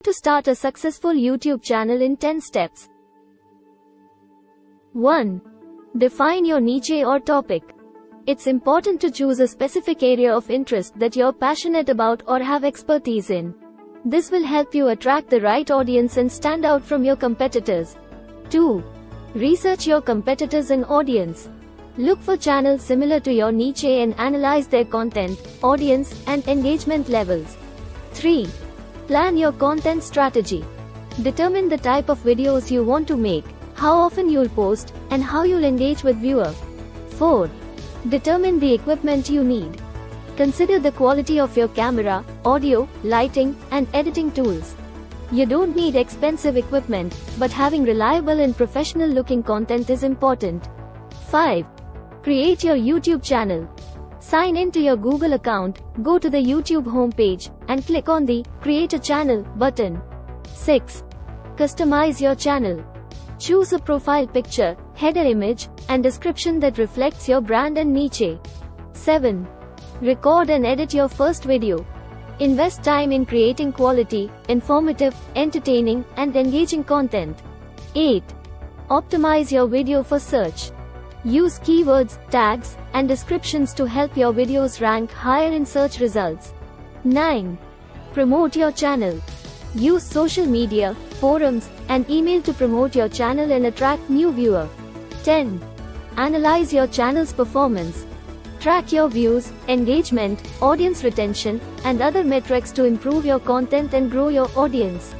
To start a successful YouTube channel in 10 steps. 1. Define your niche or topic. It's important to choose a specific area of interest that you're passionate about or have expertise in. This will help you attract the right audience and stand out from your competitors. 2. Research your competitors and audience. Look for channels similar to your niche and analyze their content, audience, and engagement levels. 3. Plan your content strategy. Determine the type of videos you want to make, how often you'll post, and how you'll engage with viewers. 4. Determine the equipment you need. Consider the quality of your camera, audio, lighting, and editing tools. You don't need expensive equipment, but having reliable and professional-looking content is important. 5. Create your YouTube channel. Sign in to your Google account, go to the YouTube homepage, and click on the Create a Channel button. 6. Customize your channel. Choose a profile picture, header image, and description that reflects your brand and niche. 7. Record and edit your first video. Invest time in creating quality, informative, entertaining, and engaging content. 8. Optimize your video for search. Use keywords, tags, and descriptions to help your videos rank higher in search results. 9. Promote your channel. Use social media, forums, and email to promote your channel and attract new viewers. 10. Analyze your channel's performance. Track your views, engagement, audience retention, and other metrics to improve your content and grow your audience.